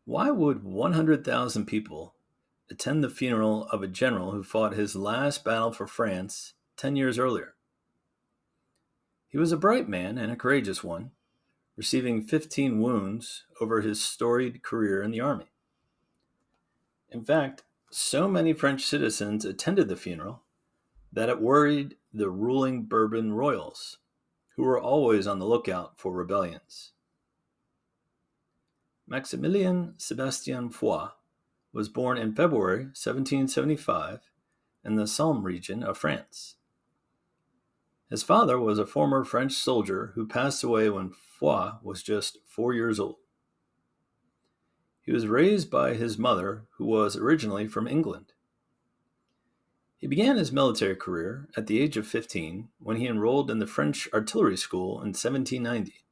Why would 100,000 people attend the funeral of a general who fought his last battle for France 10 years earlier? He was a bright man and a courageous one, receiving 15 wounds over his storied career in the army. In fact, so many French citizens attended the funeral that it worried the ruling Bourbon royals, who were always on the lookout for rebellions. Maximilien Sebastien Foy was born in February 1775 in the Somme region of France. His father was a former French soldier who passed away when Foy was just 4 years old. He was raised by his mother, who was originally from England. He began his military career at the age of 15 when he enrolled in the French artillery school in 1790.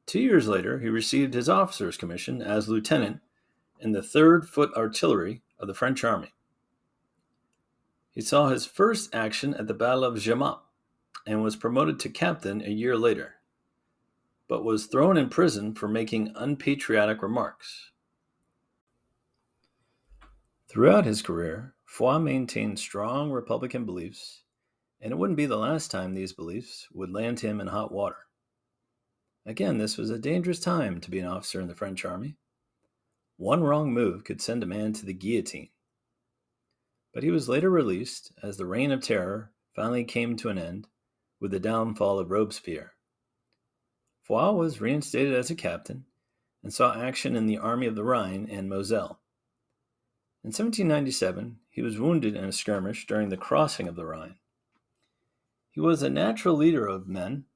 2 years later, he received his officer's commission as lieutenant in the 3rd Foot Artillery of the French Army. He saw his first action at the Battle of Jemappes and was promoted to captain a year later, but was thrown in prison for making unpatriotic remarks. Throughout his career, Foy maintained strong Republican beliefs, and it wouldn't be the last time these beliefs would land him in hot water. Again, this was a dangerous time to be an officer in the French army. One wrong move could send a man to the guillotine. But he was later released as the Reign of Terror finally came to an end with the downfall of Robespierre. Foy was reinstated as a captain and saw action in the Army of the Rhine and Moselle. In 1797, he was wounded in a skirmish during the crossing of the Rhine. He was a natural leader of men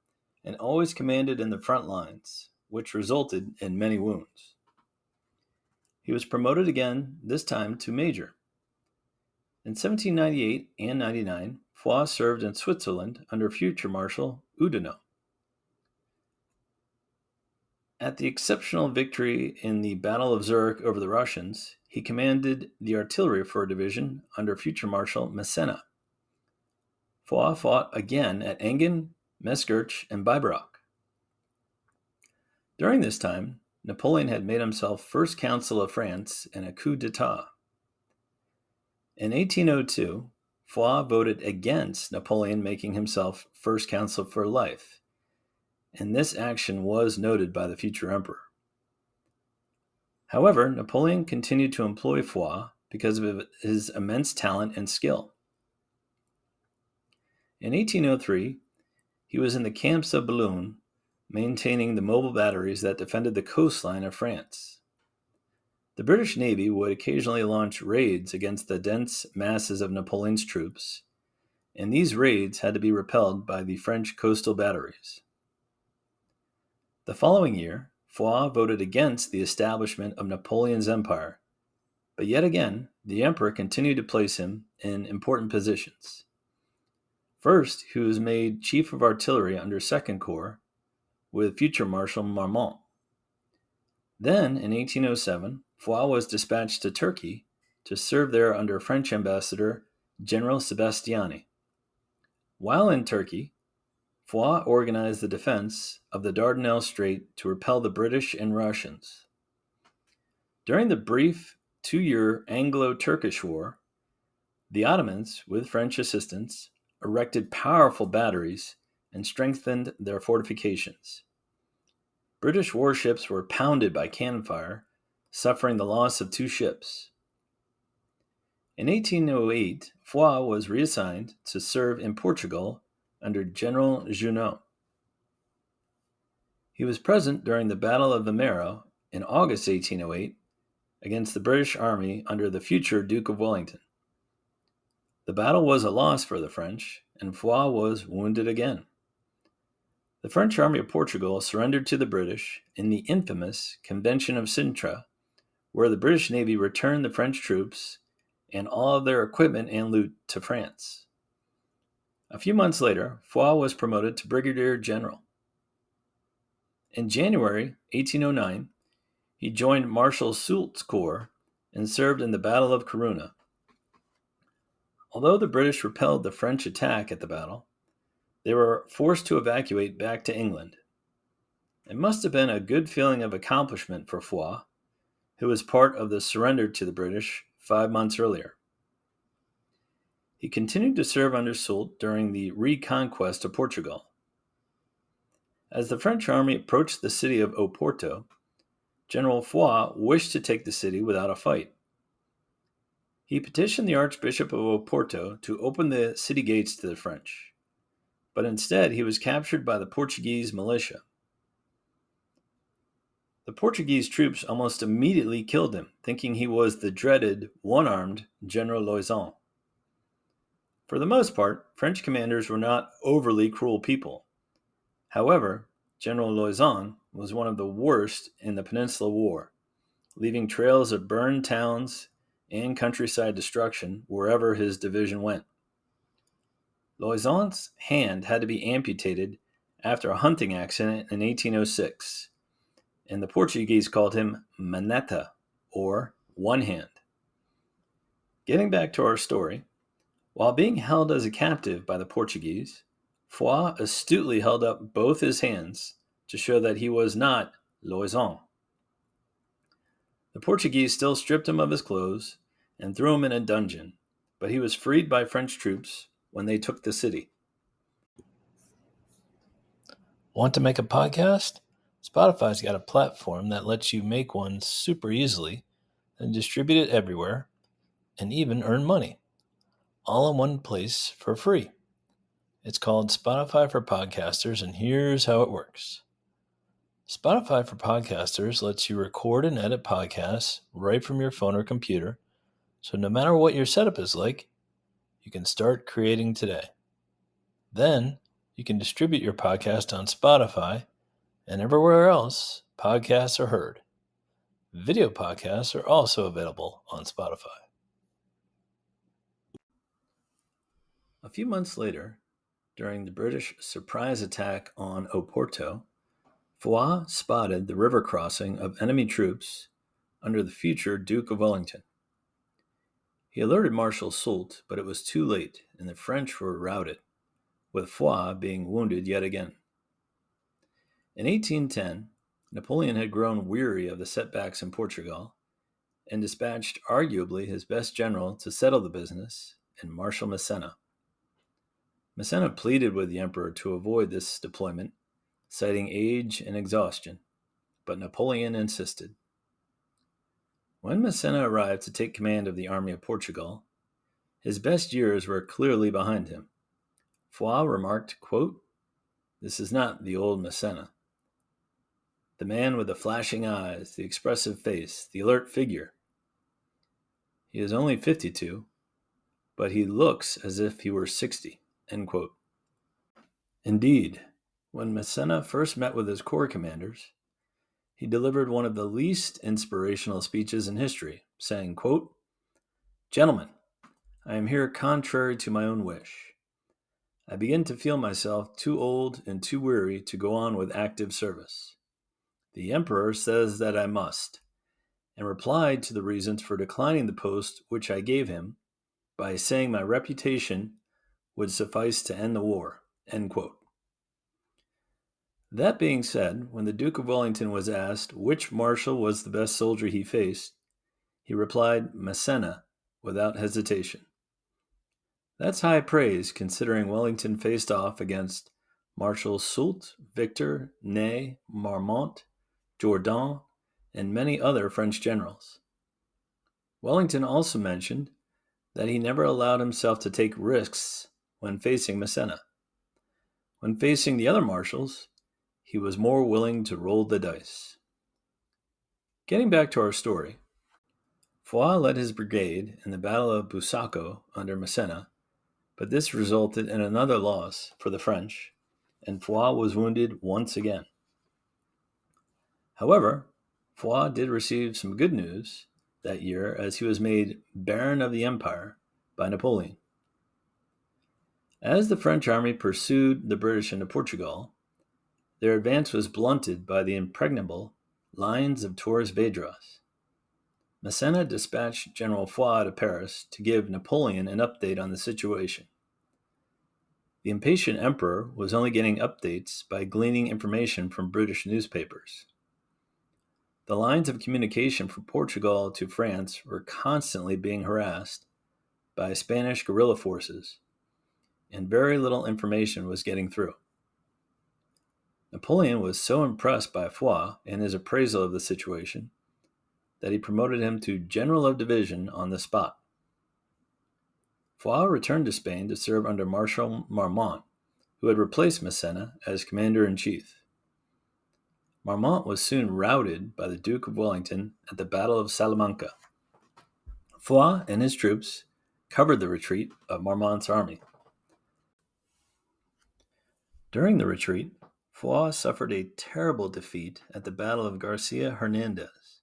and always commanded in the front lines, which resulted in many wounds. He was promoted again, this time to major. In 1798 and 99, Foy served in Switzerland under future Marshal Oudinot. At the exceptional victory in the Battle of Zurich over the Russians, he commanded the artillery for a division under future Marshal Massena. Foy fought again at Enghien, Mesquerch, and Biberach. During this time, Napoleon had made himself first consul of France in a coup d'etat. In 1802, Foy voted against Napoleon making himself first consul for life, and this action was noted by the future emperor. However, Napoleon continued to employ Foy because of his immense talent and skill. In 1803, he was in the camps of Boulogne, maintaining the mobile batteries that defended the coastline of France. The British Navy would occasionally launch raids against the dense masses of Napoleon's troops, and these raids had to be repelled by the French coastal batteries. The following year, Foy voted against the establishment of Napoleon's empire, but yet again, the emperor continued to place him in important positions. First, he was made chief of artillery under Second Corps with future Marshal Marmont. Then, in 1807, Foy was dispatched to Turkey to serve there under French ambassador General Sebastiani. While in Turkey, Foy organized the defense of the Dardanelles Strait to repel the British and Russians. During the brief 2-year Anglo-Turkish War, the Ottomans, with French assistance, erected powerful batteries and strengthened their fortifications. British warships were pounded by cannon fire, suffering the loss of 2 ships. In 1808, Foy was reassigned to serve in Portugal under General Junot. He was present during the Battle of Vimeiro in August 1808 against the British army under the future Duke of Wellington. The battle was a loss for the French, and Foy was wounded again. The French army of Portugal surrendered to the British in the infamous Convention of Sintra, where the British Navy returned the French troops and all of their equipment and loot to France. A few months later, Foy was promoted to brigadier general. In January 1809, he joined Marshal Soult's corps and served in the Battle of Corunna. Although the British repelled the French attack at the battle, they were forced to evacuate back to England. It must have been a good feeling of accomplishment for Foy, who was part of the surrender to the British 5 months earlier. He continued to serve under Soult during the reconquest of Portugal. As the French army approached the city of Oporto, General Foy wished to take the city without a fight. He petitioned the Archbishop of Oporto to open the city gates to the French, but instead he was captured by the Portuguese militia. The Portuguese troops almost immediately killed him, thinking he was the dreaded, one-armed General Loison. For the most part, French commanders were not overly cruel people. However, General Loison was one of the worst in the Peninsular War, leaving trails of burned towns and countryside destruction wherever his division went. Loison's hand had to be amputated after a hunting accident in 1806, and the Portuguese called him Maneta, or one hand. Getting back to our story, while being held as a captive by the Portuguese, Foy astutely held up both his hands to show that he was not Loison. The Portuguese still stripped him of his clothes and threw him in a dungeon, but he was freed by French troops when they took the city. Want to make a podcast? Spotify's got a platform that lets you make one super easily and distribute it everywhere and even earn money, all in one place for free. It's called Spotify for Podcasters, and here's how it works. Spotify for Podcasters lets you record and edit podcasts right from your phone or computer, so no matter what your setup is like, you can start creating today. Then you can distribute your podcast on Spotify and everywhere else podcasts are heard. Video podcasts are also available on Spotify. A few months later, during the British surprise attack on Oporto, Foy spotted the river crossing of enemy troops under the future Duke of Wellington. He alerted Marshal Soult, but it was too late, and the French were routed, with Foy being wounded yet again. In 1810, Napoleon had grown weary of the setbacks in Portugal and dispatched arguably his best general to settle the business in Marshal Massena. Massena pleaded with the emperor to avoid this deployment, citing age and exhaustion, but Napoleon insisted. When Massena arrived to take command of the army of Portugal, his best years were clearly behind him. Foy remarked, quote, "This is not the old Massena. The man with the flashing eyes, the expressive face, the alert figure. He is only 52, but he looks as if he were 60, end quote." Indeed, when Massena first met with his corps commanders, he delivered one of the least inspirational speeches in history, saying, quote, "Gentlemen, I am here contrary to my own wish. I begin to feel myself too old and too weary to go on with active service. The emperor says that I must, and replied to the reasons for declining the post which I gave him by saying my reputation would suffice to end the war," end quote. That being said, when the Duke of Wellington was asked which marshal was the best soldier he faced, he replied Massena without hesitation. That's high praise considering Wellington faced off against Marshal Soult, Victor, Ney, Marmont, Jourdan, and many other French generals. Wellington also mentioned that he never allowed himself to take risks when facing Massena. When facing the other marshals, he was more willing to roll the dice. Getting back to our story, Foy led his brigade in the Battle of Bussaco under Massena, but this resulted in another loss for the French, and Foy was wounded once again. However, Foy did receive some good news that year as he was made Baron of the Empire by Napoleon. As the French army pursued the British into Portugal, their advance was blunted by the impregnable lines of Torres Vedras. Massena dispatched General Foy to Paris to give Napoleon an update on the situation. The impatient emperor was only getting updates by gleaning information from British newspapers. The lines of communication from Portugal to France were constantly being harassed by Spanish guerrilla forces, and very little information was getting through. Napoleon was so impressed by Foy and his appraisal of the situation that he promoted him to General of Division on the spot. Foy returned to Spain to serve under Marshal Marmont, who had replaced Massena as commander-in-chief. Marmont was soon routed by the Duke of Wellington at the Battle of Salamanca. Foy and his troops covered the retreat of Marmont's army. During the retreat, Foy suffered a terrible defeat at the Battle of Garcia Hernandez.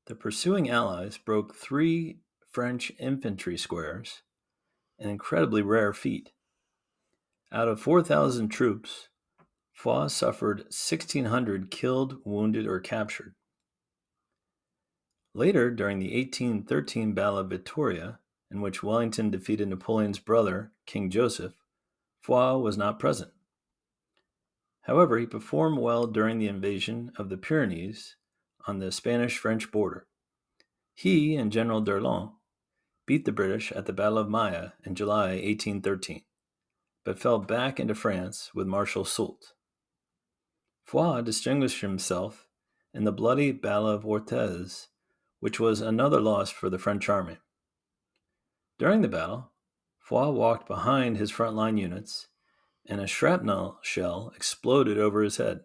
The pursuing allies broke 3 French infantry squares, an incredibly rare feat. Out of 4,000 troops, Foy suffered 1,600 killed, wounded, or captured. Later, during the 1813 Battle of Vittoria, in which Wellington defeated Napoleon's brother, King Joseph, Foy was not present. However, he performed well during the invasion of the Pyrenees on the Spanish-French border. He and General D'Erlon beat the British at the Battle of Maille in July 1813, but fell back into France with Marshal Soult. Foy distinguished himself in the bloody Battle of Orthez, which was another loss for the French army. During the battle, Foy walked behind his frontline units, and a shrapnel shell exploded over his head,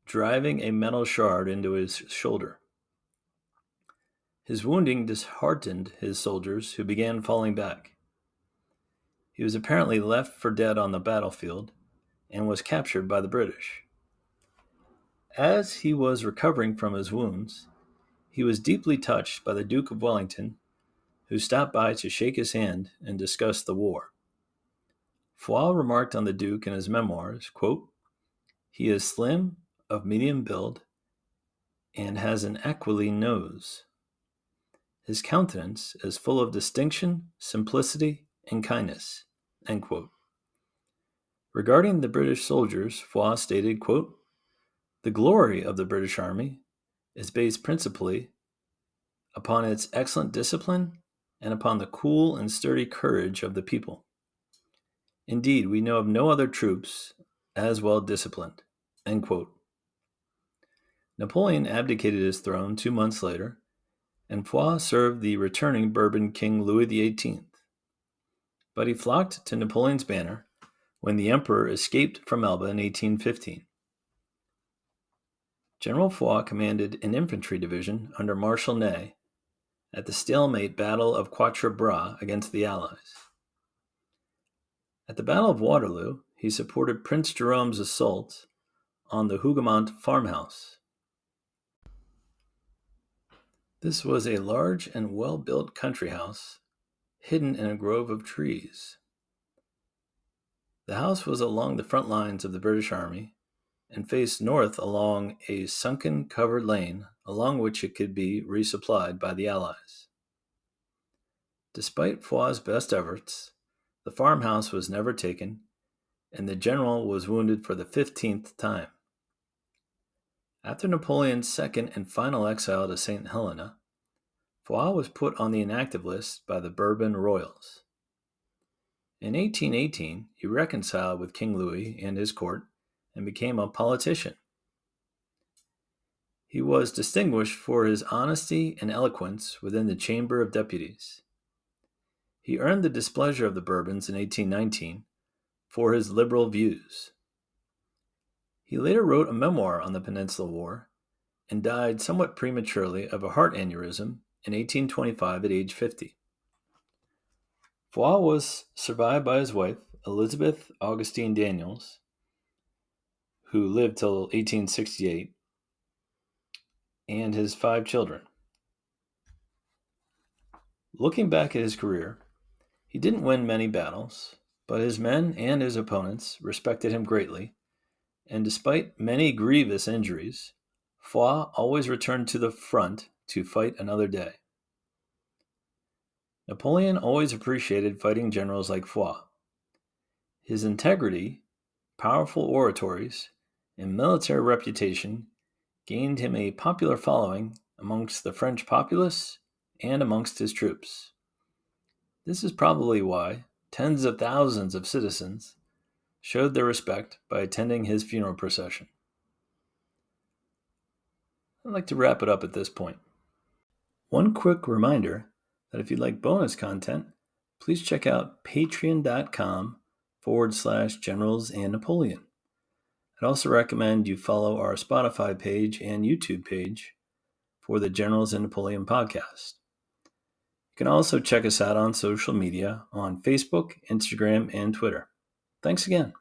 driving a metal shard into his shoulder. His wounding disheartened his soldiers, who began falling back. He was apparently left for dead on the battlefield and was captured by the British. As he was recovering from his wounds, he was deeply touched by the Duke of Wellington, who stopped by to shake his hand and discuss the war. Foy remarked on the Duke in his memoirs, quote, "He is slim, of medium build, and has an aquiline nose. His countenance is full of distinction, simplicity, and kindness." End quote. Regarding the British soldiers, Foy stated, quote, "The glory of the British Army is based principally upon its excellent discipline and upon the cool and sturdy courage of the people. Indeed, we know of no other troops as well disciplined." End quote. Napoleon abdicated his throne 2 months later, and Foy served the returning Bourbon King Louis XVIII. But he flocked to Napoleon's banner when the emperor escaped from Elba in 1815. General Foy commanded an infantry division under Marshal Ney at the stalemate Battle of Quatre Bras against the Allies. At the Battle of Waterloo, he supported Prince Jerome's assault on the Hougoumont farmhouse. This was a large and well-built country house hidden in a grove of trees. The house was along the front lines of the British Army and faced north along a sunken covered lane along which it could be resupplied by the Allies. Despite Foy's best efforts, the farmhouse was never taken, and the general was wounded for the 15th time. After Napoleon's second and final exile to St. Helena, Foy was put on the inactive list by the Bourbon royals. In 1818, he reconciled with King Louis and his court and became a politician. He was distinguished for his honesty and eloquence within the Chamber of Deputies. He earned the displeasure of the Bourbons in 1819 for his liberal views. He later wrote a memoir on the Peninsular War and died somewhat prematurely of a heart aneurysm in 1825 at age 50. Foy was survived by his wife, Elizabeth Augustine Daniels, who lived till 1868, and his 5 children. Looking back at his career, he didn't win many battles, but his men and his opponents respected him greatly, and despite many grievous injuries, Foy always returned to the front to fight another day. Napoleon always appreciated fighting generals like Foy. His integrity, powerful oratories, and military reputation gained him a popular following amongst the French populace and amongst his troops. This is probably why tens of thousands of citizens showed their respect by attending his funeral procession. I'd like to wrap it up at this point. One quick reminder that if you'd like bonus content, please check out patreon.com/generals and Napoleon. I'd also recommend you follow our Spotify page and YouTube page for the Generals and Napoleon podcast. You can also check us out on social media on Facebook, Instagram, and Twitter. Thanks again.